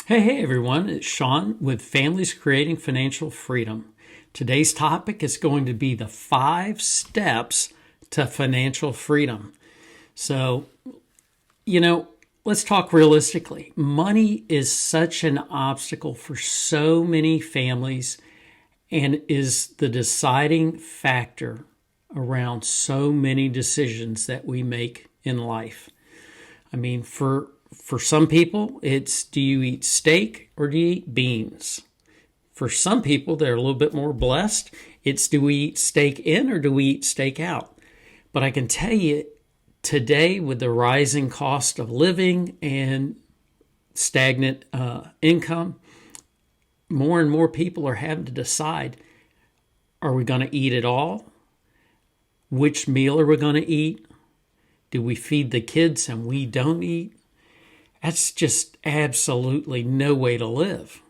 Hey everyone, it's Sean with Families Creating Financial Freedom. Today's topic is going to be the 5 steps to financial freedom. So, let's talk realistically. Money is such an obstacle for so many families and is the deciding factor around so many decisions that we make in life. I mean, for some people, it's do you eat steak or do you eat beans? For some people, they're a little bit more blessed. It's do we eat steak in or do we eat steak out? But I can tell you today, with the rising cost of living and stagnant income, more and more people are having to decide, are we going to eat it all? Which meal are we going to eat? Do we feed the kids and we don't eat? That's just absolutely no way to live.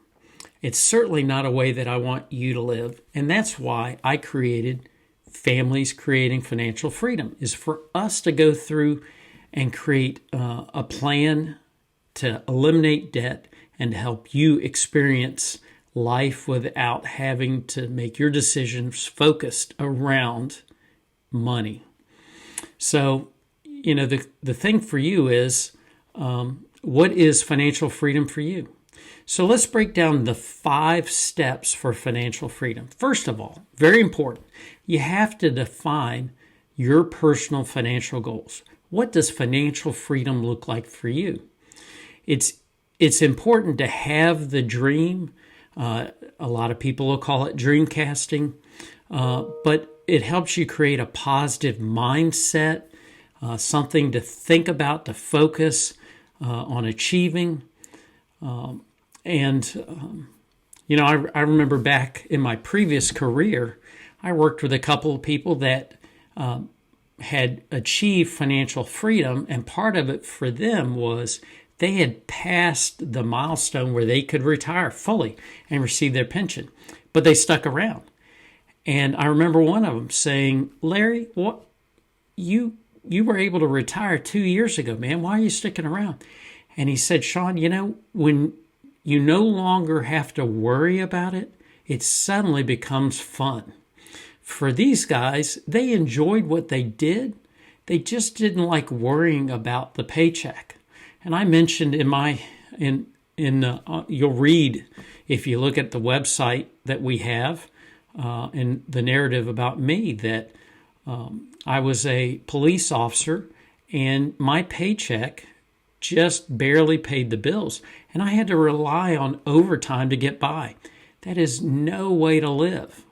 It's certainly not a way that I want you to live. And that's why I created Families Creating Financial Freedom, is for us to go through and create a plan to eliminate debt and to help you experience life without having to make your decisions focused around money. So, the thing for you is, what is financial freedom for you? So let's break down the 5 steps for financial freedom. First of all, very important, you have to define your personal financial goals. What does financial freedom look like for you? It's important to have the dream. A lot of people will call it dream casting, but it helps you create a positive mindset, something to think about, to focus on achieving. I remember back in my previous career, I worked with a couple of people that had achieved financial freedom, and part of it for them was they had passed the milestone where they could retire fully and receive their pension, but they stuck around. And I remember one of them saying, "Larry, what you were able to retire 2 years ago, man. Why are you sticking around?" And he said, "Sean, when you no longer have to worry about it, it suddenly becomes fun." For these guys, they enjoyed what they did. They just didn't like worrying about the paycheck. And I mentioned you'll read, if you look at the website that we have, in the narrative about me, that I was a police officer and my paycheck just barely paid the bills, and I had to rely on overtime to get by. That is no way to live.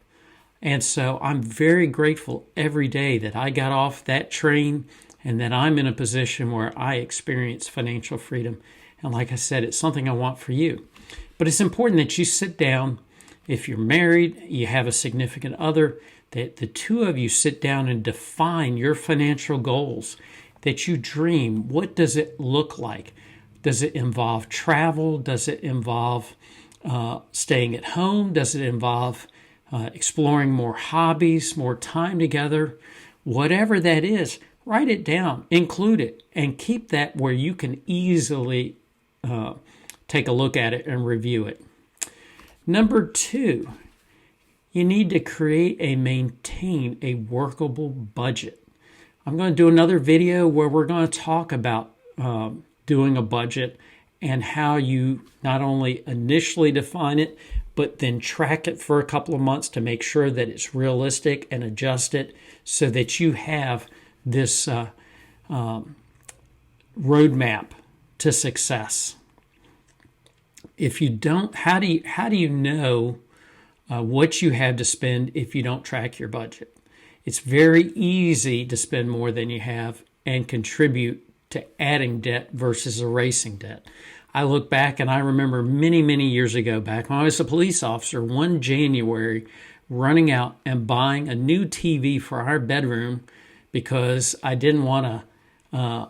And so I'm very grateful every day that I got off that train and that I'm in a position where I experience financial freedom. And like I said, it's something I want for you. But it's important that you sit down. If you're married, you have a significant other, that the two of you sit down and define your financial goals, that you dream. What does it look like? Does it involve travel? Does it involve staying at home? Does it involve exploring more hobbies, more time together? Whatever that is, write it down, include it, and keep that where you can easily take a look at it and review it. Number 2, you need to create and maintain a workable budget. I'm going to do another video where we're going to talk about doing a budget and how you not only initially define it, but then track it for a couple of months to make sure that it's realistic and adjust it so that you have this roadmap to success. If you don't, how do you know what you have to spend if you don't track your budget? It's very easy to spend more than you have and contribute to adding debt versus erasing debt. I look back and I remember many, many years ago, back when I was a police officer, one January, running out and buying a new TV for our bedroom because I didn't want to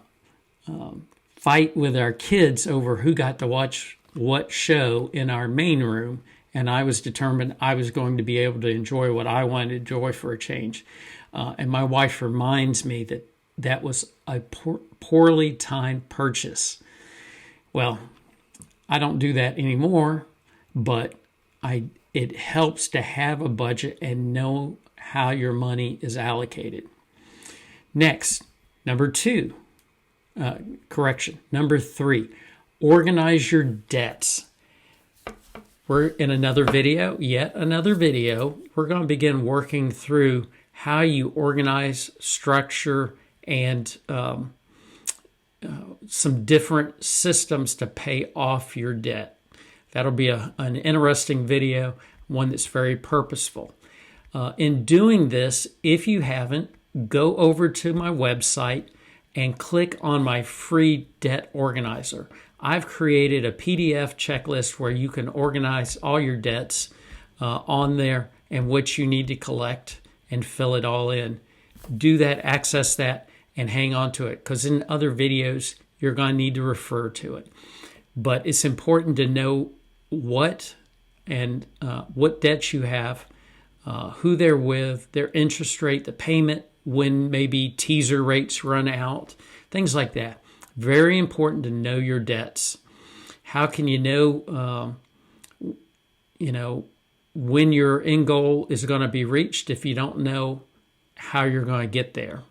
fight with our kids over who got to watch what show in our main room. And I was determined I was going to be able to enjoy what I wanted to enjoy for a change. And my wife reminds me that that was a poorly timed purchase. Well, I don't do that anymore, but it helps to have a budget and know how your money is allocated. Next, number 3, organize your debts. We're in yet another video. We're going to begin working through how you organize, structure, and some different systems to pay off your debt. That'll be an interesting video, one that's very purposeful. In doing this, if you haven't, go over to my website and click on my free debt organizer. I've created a PDF checklist where you can organize all your debts on there and what you need to collect and fill it all in. Do that, access that, and hang on to it, because in other videos, you're going to need to refer to it. But it's important to know what debts you have, who they're with, their interest rate, the payment, when maybe teaser rates run out, things like that. Very important to know your debts. How can you know, when your end goal is going to be reached if you don't know how you're going to get there?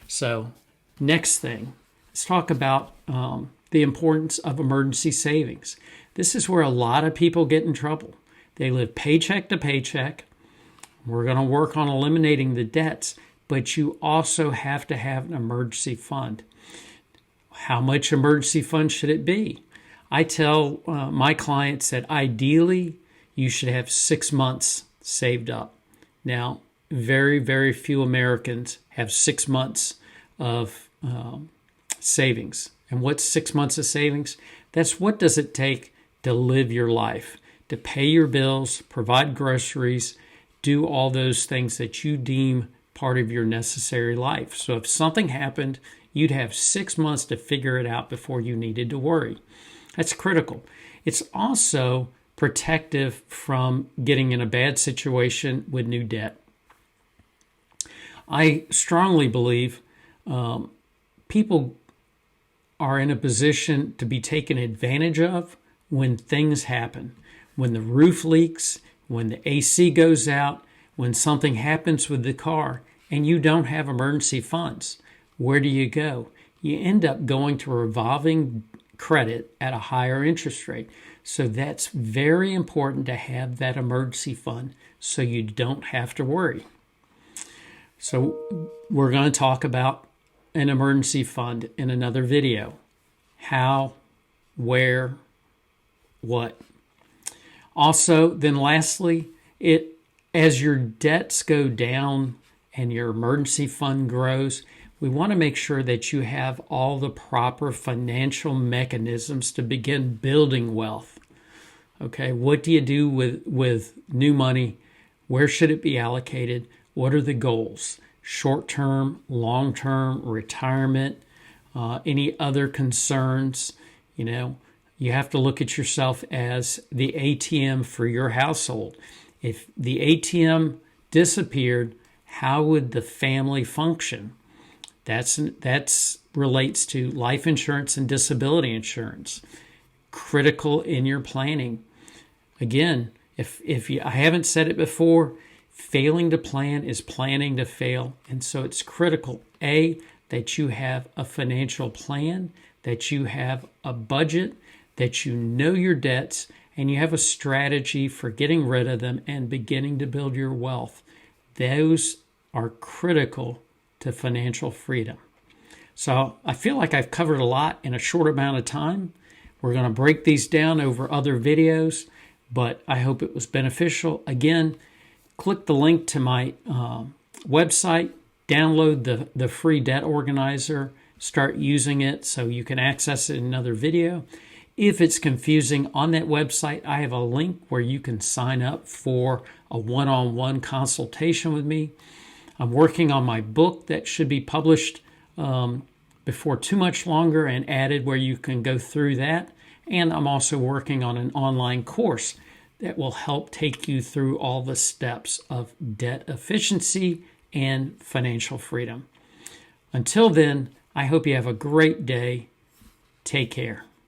So, next thing, let's talk about the importance of emergency savings. This is where a lot of people get in trouble. They live paycheck to paycheck. We're going to work on eliminating the debts, but you also have to have an emergency fund. How much emergency fund should it be? I tell my clients that ideally you should have 6 months saved up. Now, very, very few Americans have 6 months of savings. And what's 6 months of savings? That's what does it take to live your life, to pay your bills, provide groceries, do all those things that you deem part of your necessary life. So if something happened, you'd have 6 months to figure it out before you needed to worry. That's critical. It's also protective from getting in a bad situation with new debt. I strongly believe people are in a position to be taken advantage of when things happen. When the roof leaks, when the AC goes out, when something happens with the car and you don't have emergency funds, where do you go? You end up going to a revolving credit at a higher interest rate. So that's very important to have that emergency fund so you don't have to worry. So we're going to talk about an emergency fund in another video. How, where, what. Also, then lastly, as your debts go down and your emergency fund grows, we want to make sure that you have all the proper financial mechanisms to begin building wealth. Okay, what do you do with new money? Where should it be allocated? What are the goals? Short-term, long-term, retirement, any other concerns? You have to look at yourself as the ATM for your household. If the ATM disappeared, how would the family function? That's relates to life insurance and disability insurance. Critical in your planning. Again, I haven't said it before, failing to plan is planning to fail. And so it's critical, A, that you have a financial plan, that you have a budget, that you know your debts, and you have a strategy for getting rid of them and beginning to build your wealth. Those are critical to financial freedom. So I feel like I've covered a lot in a short amount of time. We're going to break these down over other videos, but I hope it was beneficial. Again, click the link to my website, download the free debt organizer, start using it so you can access it in another video. If it's confusing, on that website, I have a link where you can sign up for a one-on-one consultation with me. I'm working on my book that should be published before too much longer and added where you can go through that. And I'm also working on an online course that will help take you through all the steps of debt efficiency and financial freedom. Until then, I hope you have a great day. Take care.